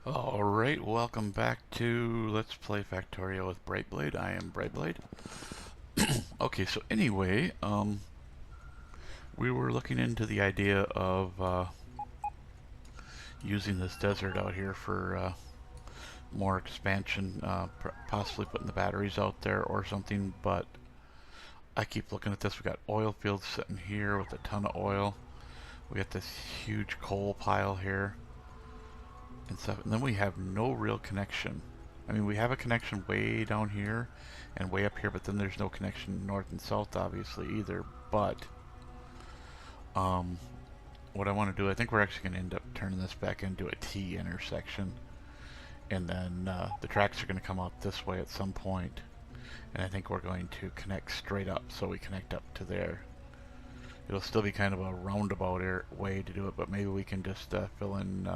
Alright, welcome back to Let's Play Factorio with Brightblade. I am Brightblade. Okay, so anyway, we were looking into the idea of using this desert out here for more expansion, possibly putting the batteries out there or something, but I keep looking at this. We got oil fields sitting here with a ton of oil. We got this huge coal pile here and stuff, and then we have no real connection. I mean, we have a connection way down here and way up here, but then there's no connection north and south, obviously, either. But what I want to do, I think we're actually going to end up turning this back into a T intersection, and then the tracks are going to come out this way at some point, and I think we're going to connect straight up, so we connect up to there. It'll still be kind of a roundabout way to do it, but maybe we can just fill in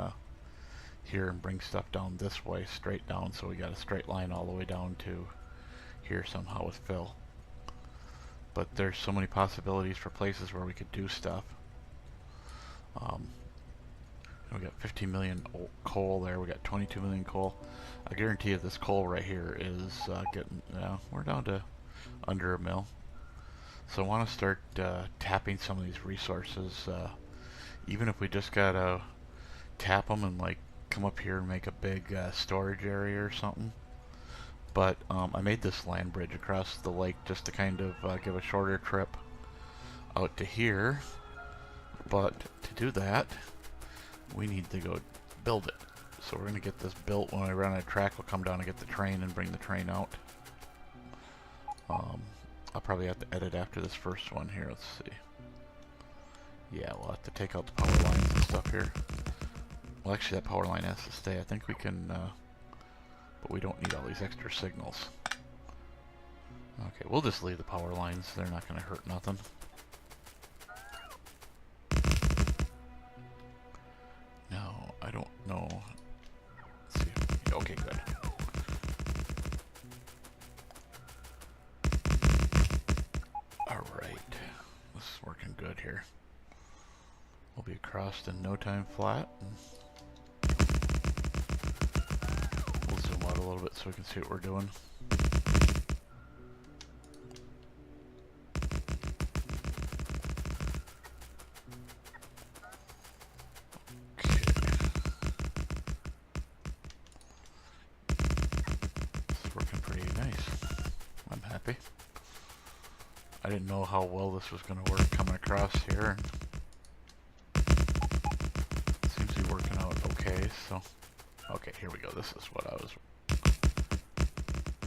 here and bring stuff down this way, straight down, so we got a straight line all the way down to here somehow with fill. But there's so many possibilities for places where we could do stuff. We got 15 million coal there, we got 22 million coal. I guarantee you this coal right here is getting, we're down to under a mil. So I want to start tapping some of these resources, even if we just gotta tap them and like come up here and make a big storage area or something. But I made this land bridge across the lake just to kind of give a shorter trip out to here. But to do that, we need to go build it. So we're going to get this built. When I run a track, we'll come down and get the train and bring the train out. I'll probably have to edit after this first one here. Let's see. Yeah, we'll have to take out the power lines and stuff here. Well, actually, that power line has to stay. I think we can, but we don't need all these extra signals. Okay, we'll just leave the power lines. They're not going to hurt nothing. No, I don't know. Let's see. Okay, good. Alright. This is working good here. We'll be across in no time flat. We'll zoom out a little bit so we can see what we're doing. Okay. It's working pretty nice. I'm happy. I didn't know how well this was going to work coming across here. Seems to be working out okay, so... Okay, here we go. This is what I was...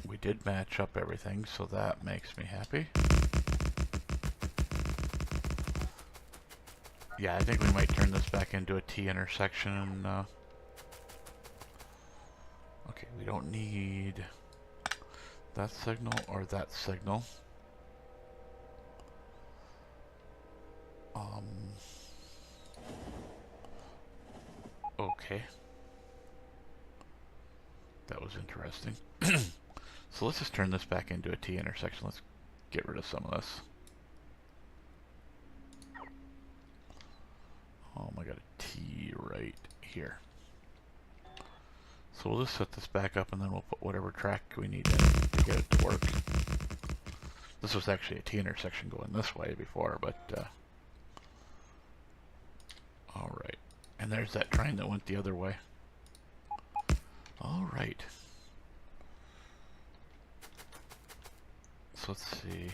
We did match up everything, so that makes me happy. Yeah, I think we might turn this back into a T intersection. And, okay, we don't need that signal or that signal. Okay. That was interesting. So let's just turn this back into a T intersection. Let's get rid of some of this. I got a T right here. So we'll just set this back up and then we'll put whatever track we need in to get it to work. This was actually a T intersection going this way before, but alright. And there's that train that went the other way. Alright. So let's see.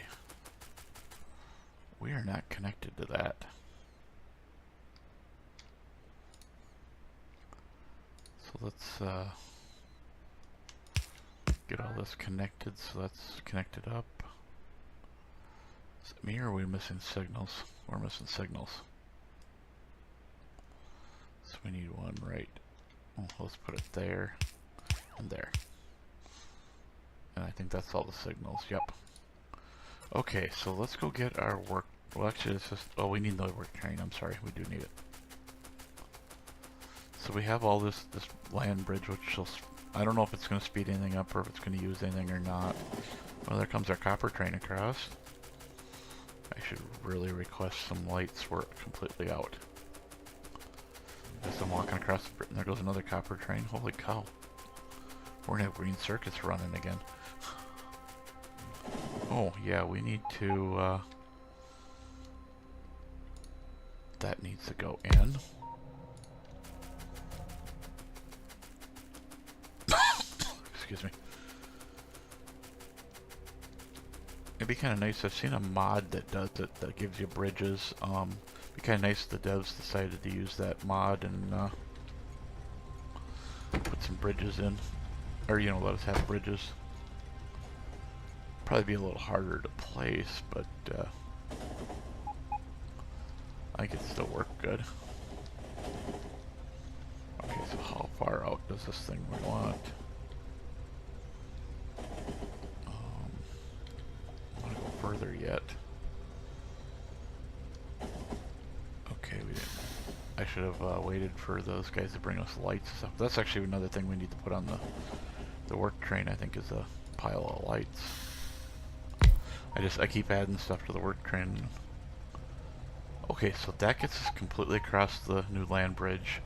We are not connected to that. So let's get all this connected. So that's connected up. Is it me or are we missing signals? We're missing signals. So we need one right. Oh, let's put it there and there. And I think that's all the signals. Yep. Okay, so let's go get our work. Well, actually, it's just... Oh, we need the work train. I'm sorry. We do need it. So we have all this land bridge, which will... I don't know if it's going to speed anything up or if it's going to use anything or not. Well, there comes our copper train across. I should really request some lights where it's completely out. As I'm walking across the bridge, and there goes another copper train. Holy cow. We're gonna have Green Circus running again. Oh, yeah, we need to, that needs to go in. Excuse me. It'd be kind of nice. I've seen a mod that does it, that gives you bridges. It'd be kind of nice if the devs decided to use that mod and put some bridges in. Or, you know, let us have bridges. Probably be a little harder to place, but I think it'd still work good. Okay, so how far out does this thing we want? I want to go further yet. Okay, we didn't. I should have waited for those guys to bring us lights and stuff. That's actually another thing we need to put on the work train, I think, is a pile of lights. I keep adding stuff to the work train. Okay, so that gets us completely across the new land bridge.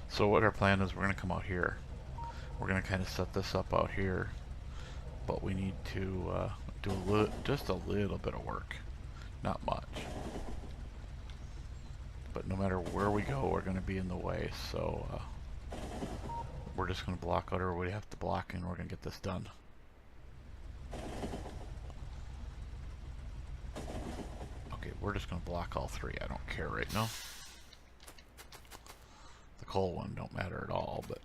So what our plan is, we're going to come out here. We're going to kind of set this up out here. But we need to do just a little bit of work. Not much. But no matter where we go, we're going to be in the way. So we're just going to block out everybody we have to block, and we're going to get this done. Okay, we're just going to block all three. I don't care right now. The coal one don't matter at all, but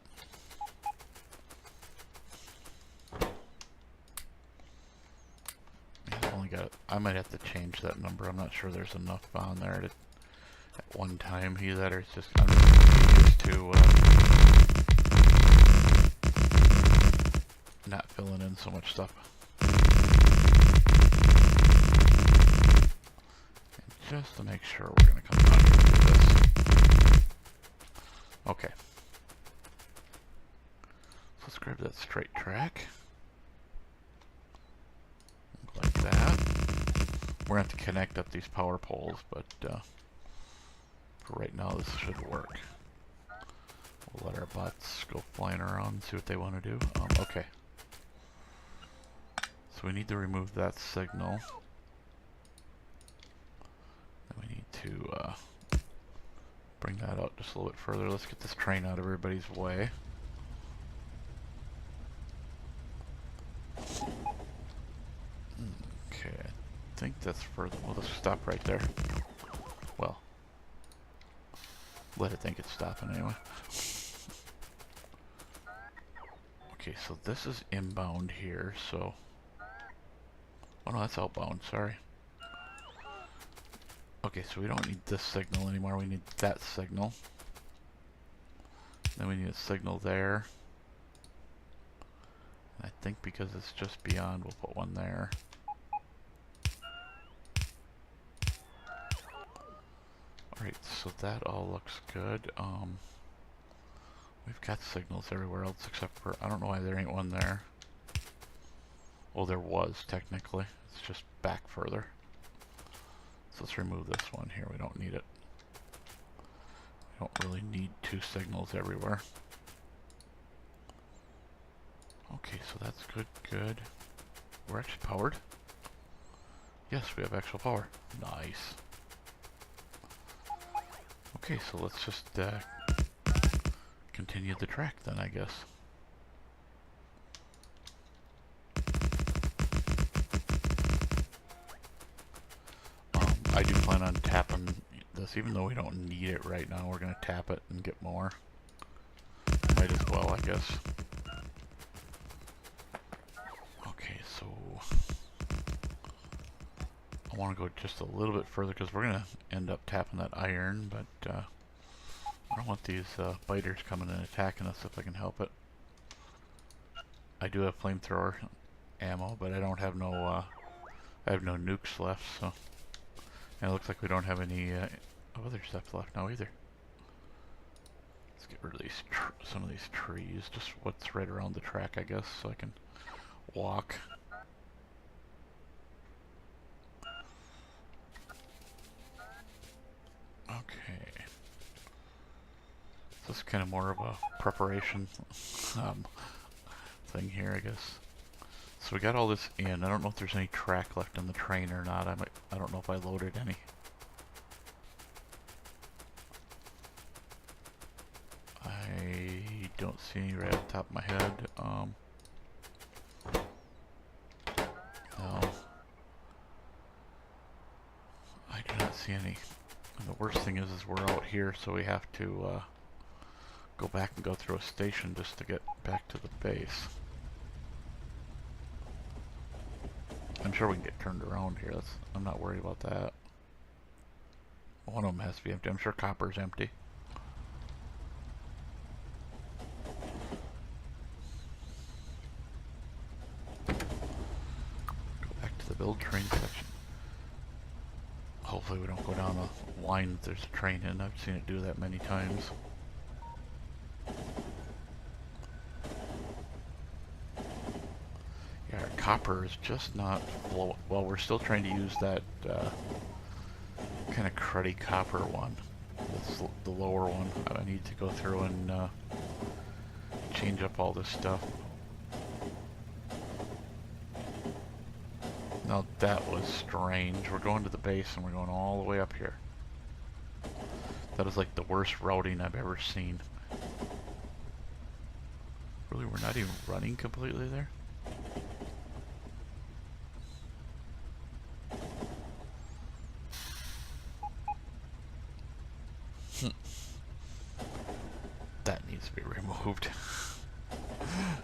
I've only got. I might have to change that number. I'm not sure there's enough on there to, at one time either. It's just I'm used to not filling in so much stuff. And just to make sure, we're going to come down here and do this. Okay. So let's grab that straight track. Like that. We're going to have to connect up these power poles, but for right now this should work. We'll let our bots go flying around and see what they want to do. Okay. So we need to remove that signal. Then we need to bring that out just a little bit further. Let's get this train out of everybody's way. Okay, I think that's further. We'll just stop right there. Well, let it think it's stopping anyway. Okay, so this is inbound here, so... Oh no, that's outbound, sorry. Okay, so we don't need this signal anymore, we need that signal. Then we need a signal there. And I think because it's just beyond, we'll put one there. Alright, so that all looks good. We've got signals everywhere else except for, I don't know why there ain't one there. Well, there was technically. It's just back further. So let's remove this one here. We don't need it. We don't really need two signals everywhere. Okay, so that's good, good. We're actually powered. Yes, we have actual power. Nice. Okay, so let's just continue the track then, I guess. I do plan on tapping this, even though we don't need it right now. We're going to tap it and get more. Might as well, I guess. Okay, so I want to go just a little bit further because we're going to end up tapping that iron, but I don't want these biters coming and attacking us if I can help it. I do have flamethrower ammo, but I don't have no I have no nukes left, so. And it looks like we don't have any other stuff left now either. Let's get rid of these some of these trees, just what's right around the track, I guess, so I can walk. Okay. This is kind of more of a preparation thing here, I guess. So we got all this in. I don't know if there's any track left on the train or not. I don't know if I loaded any. I don't see any right off the top of my head. No. I do not see any. And the worst thing is we're out here, so we have to go back and go through a station just to get back to the base. I'm sure we can get turned around here. I'm not worried about that. One of them has to be empty. I'm sure copper's empty. Go back to the build train section. Hopefully we don't go down a line that there's a train in. I've seen it do that many times. Yeah, our copper is just not well, we're still trying to use that kind of cruddy copper one. That's the lower one. I need to go through and change up all this stuff. Now that was strange. We're going to the base and we're going all the way up here. That is like the worst routing I've ever seen. Really, we're not even running completely there? That needs to be removed.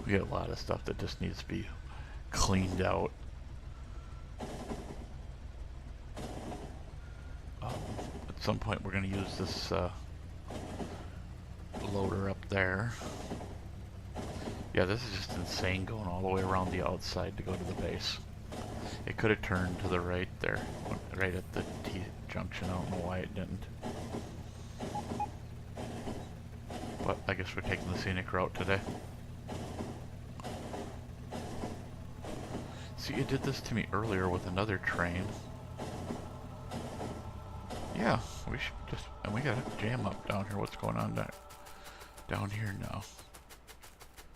We got a lot of stuff that just needs to be cleaned out. At some point we're going to use this loader up there. Yeah, this is just insane going all the way around the outside to go to the base. It could have turned to the right there, right at the T-junction. I don't know why it didn't. But I guess we're taking the scenic route today. See, you did this to me earlier with another train. Yeah, we should just... And we got a jam up down here. What's going on down here now?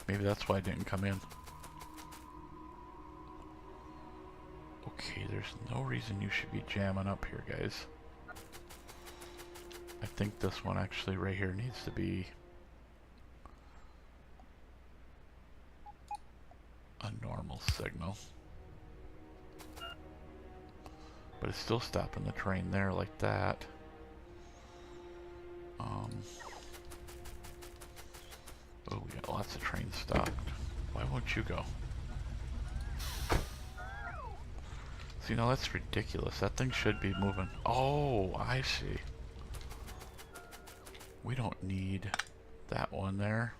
Maybe that's why it didn't come in. Okay, there's no reason you should be jamming up here, guys. I think this one actually right here needs to be a normal signal. But it's still stopping the train there like that. Oh, we got lots of trains stopped. Why won't you go? See, now that's ridiculous. That thing should be moving. Oh, I see. We don't need that one there.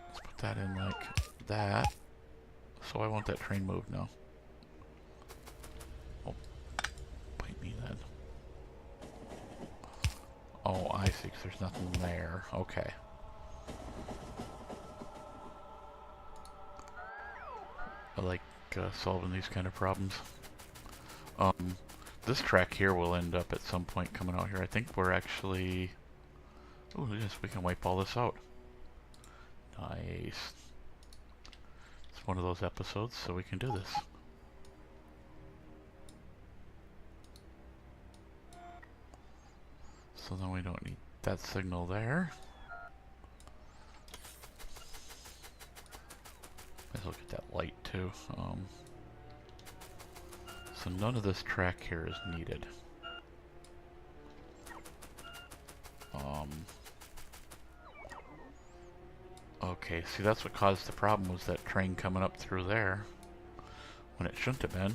Let's put that in like that. So why won't that train move now? Oh, bite me then. Oh, I see, 'cause there's nothing there. Okay. I like solving these kind of problems. This track here will end up at some point coming out here. I think we're actually... Oh, yes, we can wipe all this out. Nice. It's one of those episodes, so we can do this. So then we don't need that signal there. Let's look at that light too. So none of this track here is needed. Okay, see that's what caused the problem, was that train coming up through there when it shouldn't have been.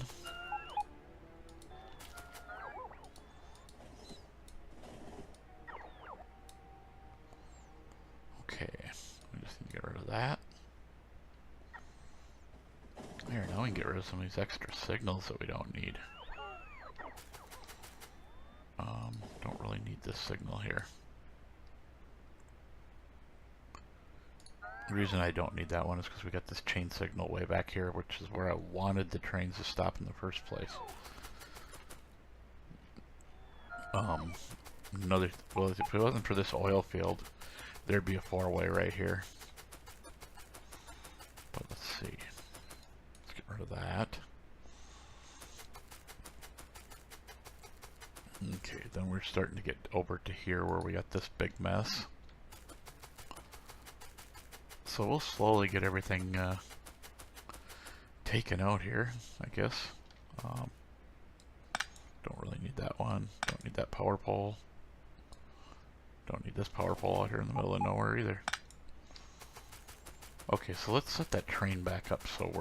Okay, we just need to get rid of that. Here, now we can get rid of some of these extra signals that we don't need. Don't really need this signal here. The reason I don't need that one is because we got this chain signal way back here, which is where I wanted the trains to stop in the first place. another, well, if it wasn't for this oil field, there'd be a four-way right here. But let's see. Let's get rid of that. Okay, then we're starting to get over to here where we got this big mess. So we'll slowly get everything taken out here, I guess. Don't really need that one. Don't need that power pole. Don't need this power pole out here in the middle of nowhere either. Okay, so let's set that train back up so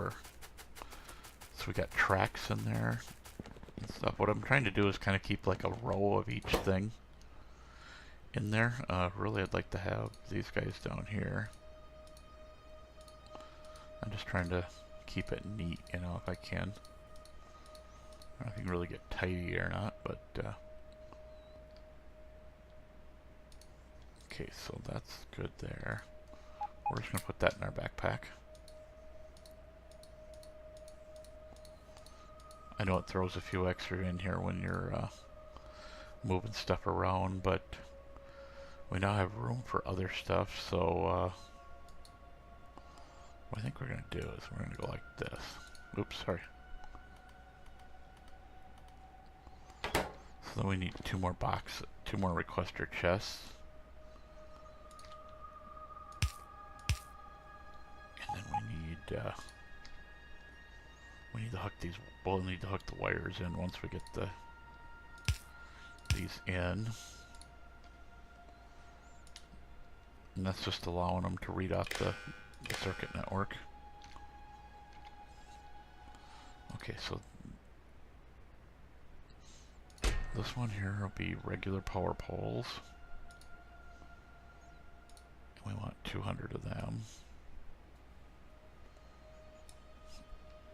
we got tracks in there and stuff. What I'm trying to do is kind of keep like a row of each thing in there. Really, I'd like to have these guys down here. I'm just trying to keep it neat, you know, if I can. I don't know if you can really get tidy or not, but okay, so that's good there. We're just gonna put that in our backpack. I know it throws a few extra in here when you're moving stuff around, but we now have room for other stuff, so what I think we're gonna do is we're gonna go like this. Oops, sorry. So then we need two more requester chests. And then we need to hook these, we'll need to hook the wires in once we get these in. And that's just allowing them to read off the circuit network. Okay, so this one here will be regular power poles. And we want 200 of them.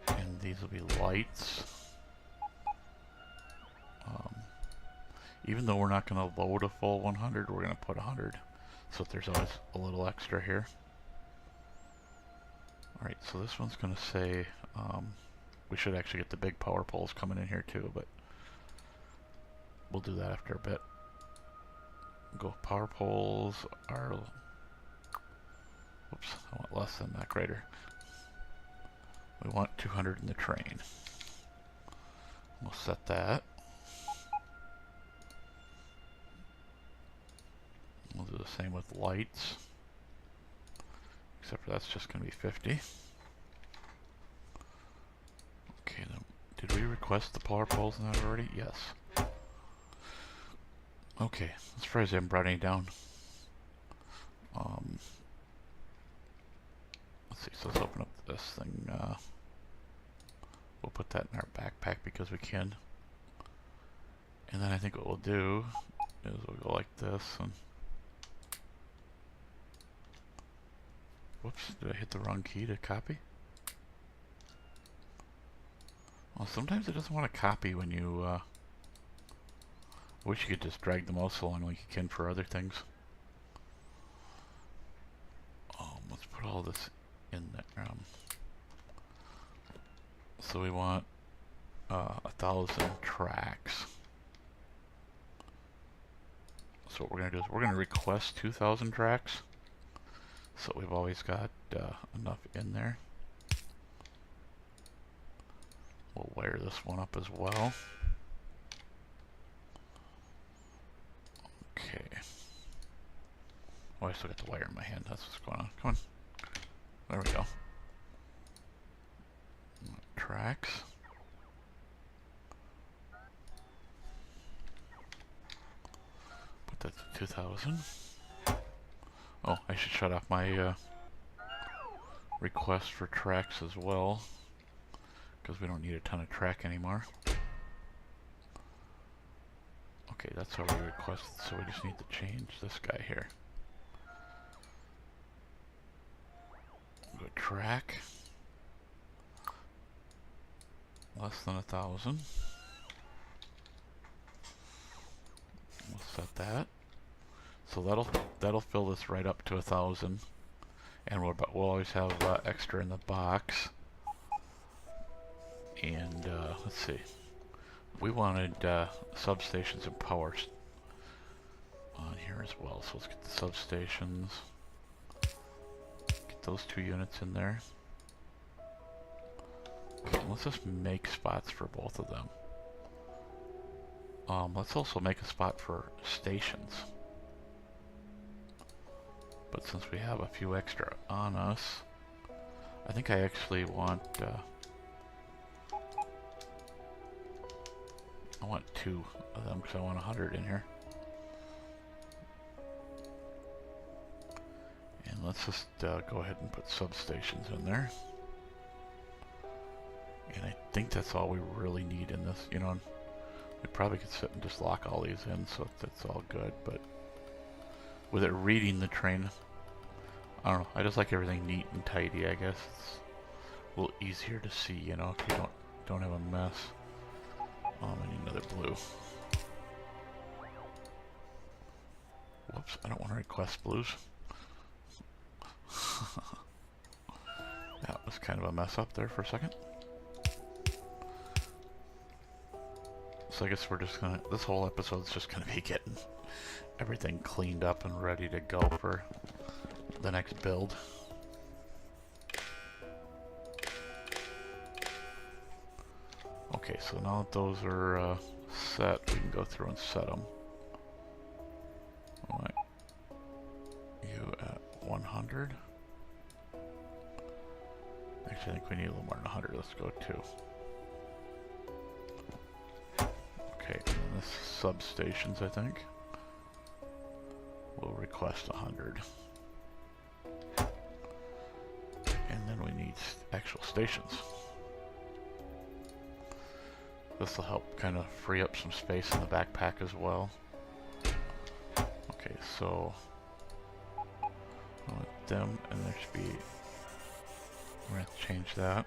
And these will be lights. Even though we're not going to load a full 100, we're going to put 100. So there's always a little extra here. Alright, so this one's going to say, we should actually get the big power poles coming in here too, but we'll do that after a bit. Go power poles are, whoops, I want less than that, greater. We want 200 in the train. We'll set that. We'll do the same with lights. Except for that's just going to be 50. Okay, then, did we request the power poles in that already? Yes. Okay, I'm surprised I haven't brought any down. Let's see, so let's open up this thing. We'll put that in our backpack because we can. And then I think what we'll do is we'll go like this and... Whoops, did I hit the wrong key to copy? Well, sometimes it doesn't want to copy when you, I wish you could just drag the mouse along like you can for other things. Let's put all this in there. So we want 1,000 tracks. So what we're going to do is we're going to request 2,000 tracks. So we've always got enough in there. We'll wire this one up as well. Okay. Oh, I still got the wire in my hand. That's what's going on. Come on. There we go. Tracks. Put that to 2,000. Oh, I should shut off my request for tracks as well, because we don't need a ton of track anymore. Okay, that's already requested, so we just need to change this guy here. Go track. Less than 1,000. We'll set that. So that'll fill this right up to 1,000, and we'll always have extra in the box. And let's see, we wanted substations and powers. on here as well. So let's get the substations. Get those 2 units in there. Okay, let's just make spots for both of them. Let's also make a spot for stations. But since we have a few extra on us, I think I actually want I want 2 of them because I want 100 in here. And let's just go ahead and put substations in there. And I think that's all we really need in this. You know, we probably could sit and just lock all these in so that's all good, but with it reading the train, I don't know, I just like everything neat and tidy, I guess. It's a little easier to see, you know, if you don't have a mess. I need another blue. Whoops, I don't want to request blues. That was kind of a mess up there for a second. So I guess we're just gonna, this whole episode's just gonna be getting everything cleaned up and ready to go for the next build. Okay, so now that those are set, we can go through and set them. Alright. You at 100. Actually, I think we need a little more than 100. Let's go 2. Okay, and then this substations, I think. We'll request 100. And then we need actual stations. This will help kind of free up some space in the backpack as well. Okay, so I want them, and there should be, we're going to have to change that.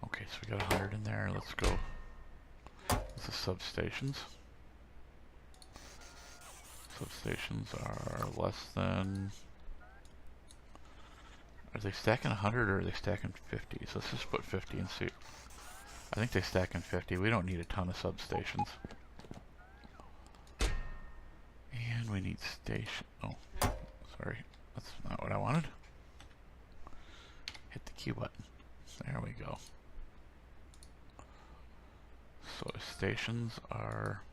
Okay, so we got 100 in there. Let's go. This is substations. Substations are less than. Are they stacking 100 or are they stacking 50? So let's just put 50 and see. I think they stack in 50. We don't need a ton of substations. And we need station. Oh, sorry. That's not what I wanted. Hit the Q button. There we go. So stations are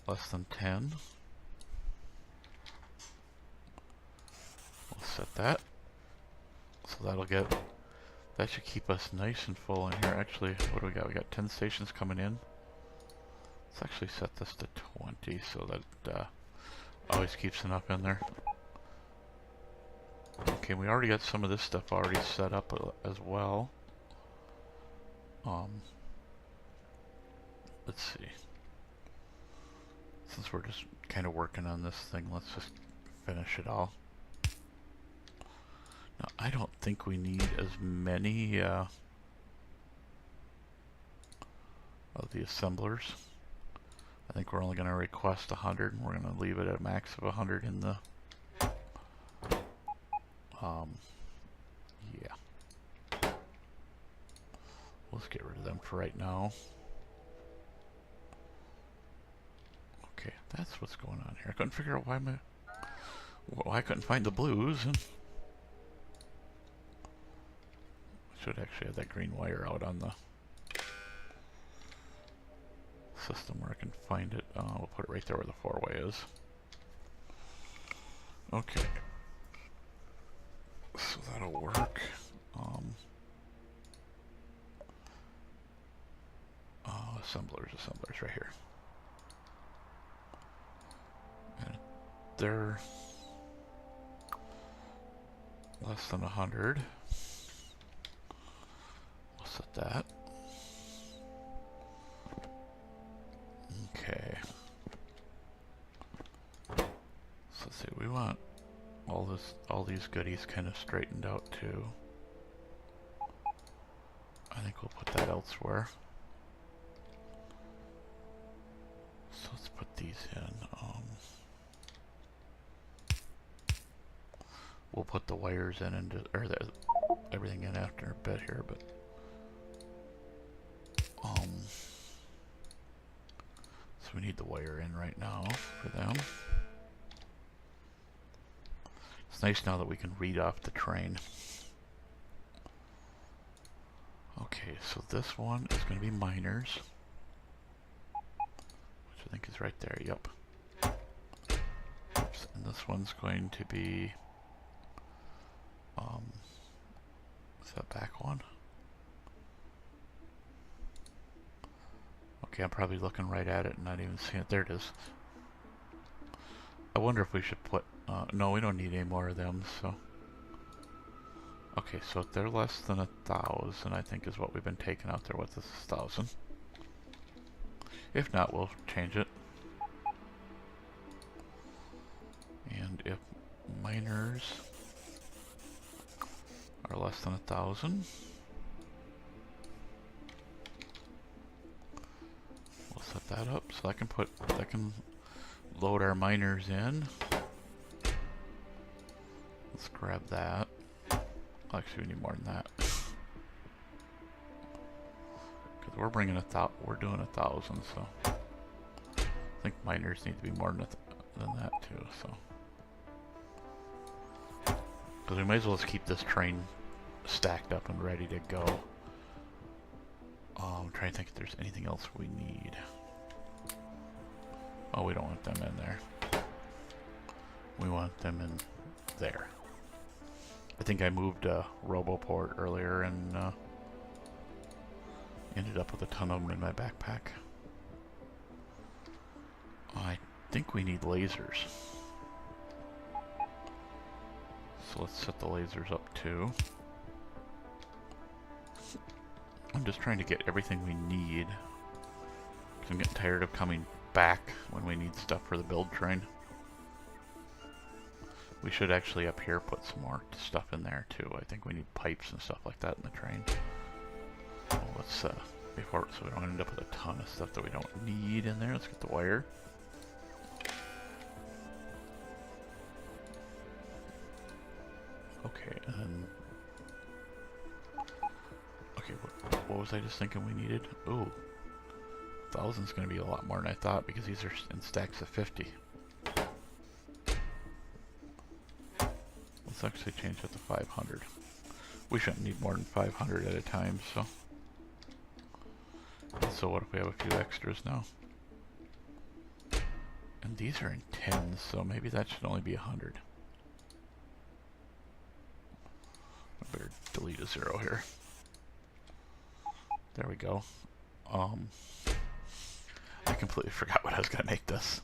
less than 10. We'll set that. So that'll get, that should keep us nice and full in here. Actually, what do we got? We got 10 stations coming in. Let's actually set this to 20 so that always keeps enough in there. Okay, we already got some of this stuff already set up as well. Let's see. Since we're just kind of working on this thing, let's just finish it all. Now, I don't think we need as many of the assemblers. I think we're only going to request 100, and we're going to leave it at a max of 100 in the yeah. Let's get rid of them for right now. Okay, that's what's going on here. I couldn't figure out why I couldn't find the blues. And I should actually have that green wire out on the system where I can find it. We'll put it right there where the 4-way is. Okay. So that'll work. Assemblers right here. And they're less than 100. We'll set that. Okay. So let's see, we want all these goodies kind of straightened out too. I think we'll put that elsewhere. So let's put these in. We'll put the wires in, or everything in after a bit here, but so we need the wire in right now for them. It's nice now that we can read off the train. Okay, so this one is going to be miners, which I think is right there. Yep. Oops, and this one's going to be is that back one? Okay, I'm probably looking right at it and not even seeing it. There it is. I wonder if we should put no, we don't need any more of them, so okay, so if they're less than 1,000, I think is what we've been taking out there. What's this, 1,000? If not, we'll change it. And if miners are less than 1,000, we'll set that up so I can load our miners in. Let's grab that. Actually, we need more than that. Because we're bringing we're doing 1,000, so I think miners need to be more than that too. So, because we might as well just keep this train stacked up and ready to go. I'm trying to think if there's anything else we need. Oh, we don't want them in there. We want them in there. I think I moved Roboport earlier and ended up with a ton of them in my backpack. I think we need lasers. So let's set the lasers up too. I'm just trying to get everything we need. 'Cause I'm getting tired of coming back when we need stuff for the build train. We should actually up here put some more stuff in there too. I think we need pipes and stuff like that in the train. Well, let's before, so we don't end up with a ton of stuff that we don't need in there. Let's get the wire. Okay, and then okay, what was I just thinking we needed? Ooh, 1,000's going to be a lot more than I thought because these are in stacks of 50. Let's actually change it to 500. We shouldn't need more than 500 at a time, so. So what if we have a few extras now? And these are in 10s, so maybe that should only be 100. I better delete a 0 here. There we go. I completely forgot what I was going to make this.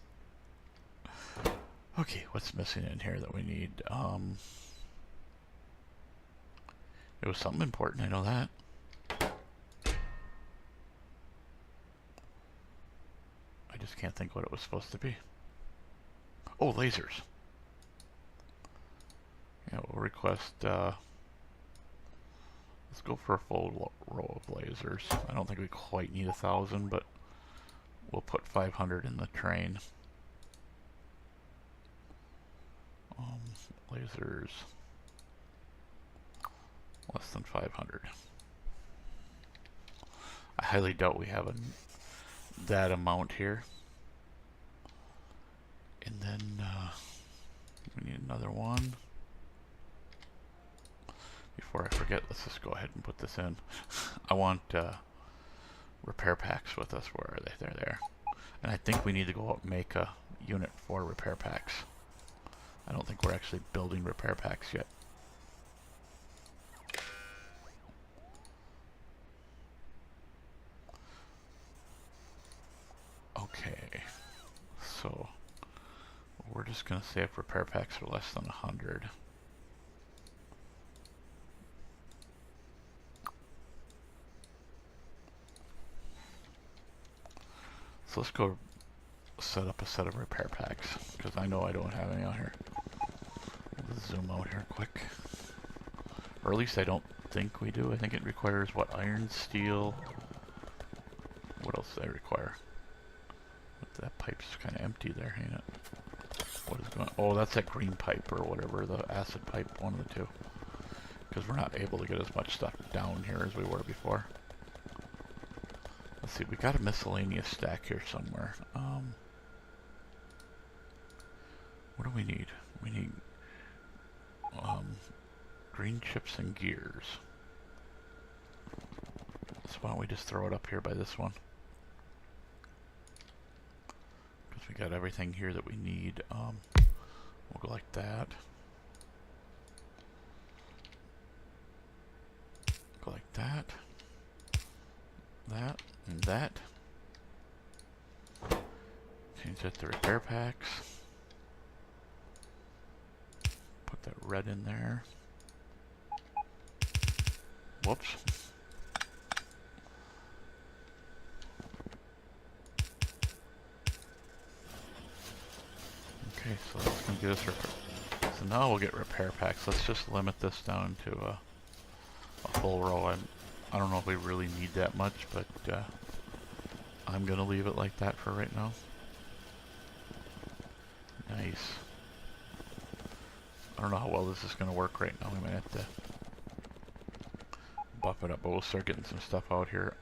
Okay, what's missing in here that we need? It was something important, I know that. I just can't think what it was supposed to be. Oh, lasers. Yeah, we'll request, let's go for a full row of lasers. I don't think we quite need 1,000, but we'll put 500 in the train. Lasers less than 500. I highly doubt we have that amount here. And then we need another one. Before I forget, let's just go ahead and put this in. I want repair packs with us. Where are they? They're there. And I think we need to go out and make a unit for repair packs. I don't think we're actually building repair packs yet. Okay, so we're just going to say if repair packs are less than 100. So let's go set up a set of repair packs, because I know I don't have any out here. Let's zoom out here quick. Or at least I don't think we do. I think it requires, what, iron, steel? What else does that require? That pipe's kind of empty there, ain't it? What is going on? Oh, that's that green pipe or whatever, the acid pipe, one of the two. because we're not able to get as much stuff down here as we were before. Let's see, we got a miscellaneous stack here somewhere. What do we need? We need green chips and gears. So why don't we just throw it up here by this one? Because we got everything here that we need. We'll go like that. Go like that. That and that. Change that to repair packs. Put that red in there. Whoops. Okay, so that's going to get us repair. So now we'll get repair packs. Let's just limit this down to a full row. I don't know if we really need that much, but I'm going to leave it like that for right now. Nice. I don't know how well this is going to work right now. We might have to buff it up, but we'll start getting some stuff out here.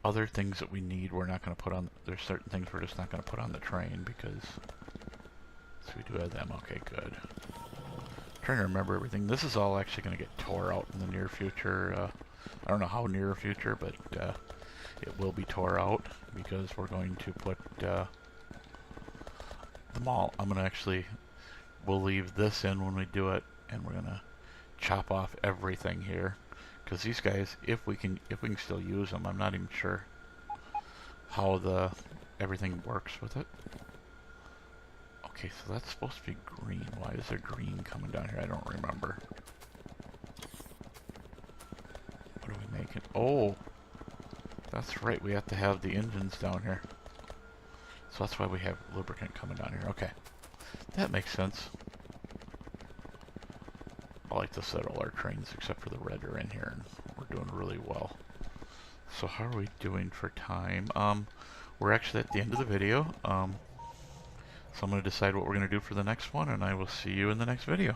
Other things that we need, we're not going to put on. There's certain things we're just not going to put on the train because. So we do have them. Okay, good. Trying to remember everything. This is all actually going to get tore out in the near future. I don't know how near future, but it will be tore out because we're going to put them all. I'm going to actually. We'll leave this in when we do it, and we're going to chop off everything here. Because these guys, if we can still use them, I'm not even sure how everything works with it. Okay, so that's supposed to be green. Why is there green coming down here? I don't remember. What are we making? Oh, that's right. We have to have the engines down here. So that's why we have lubricant coming down here. Okay, that makes sense. I like to set all our trains except for the red are in here, and we're doing really well. So how are we doing for time? We're actually at the end of the video. So I'm going to decide what we're going to do for the next one, and I will see you in the next video.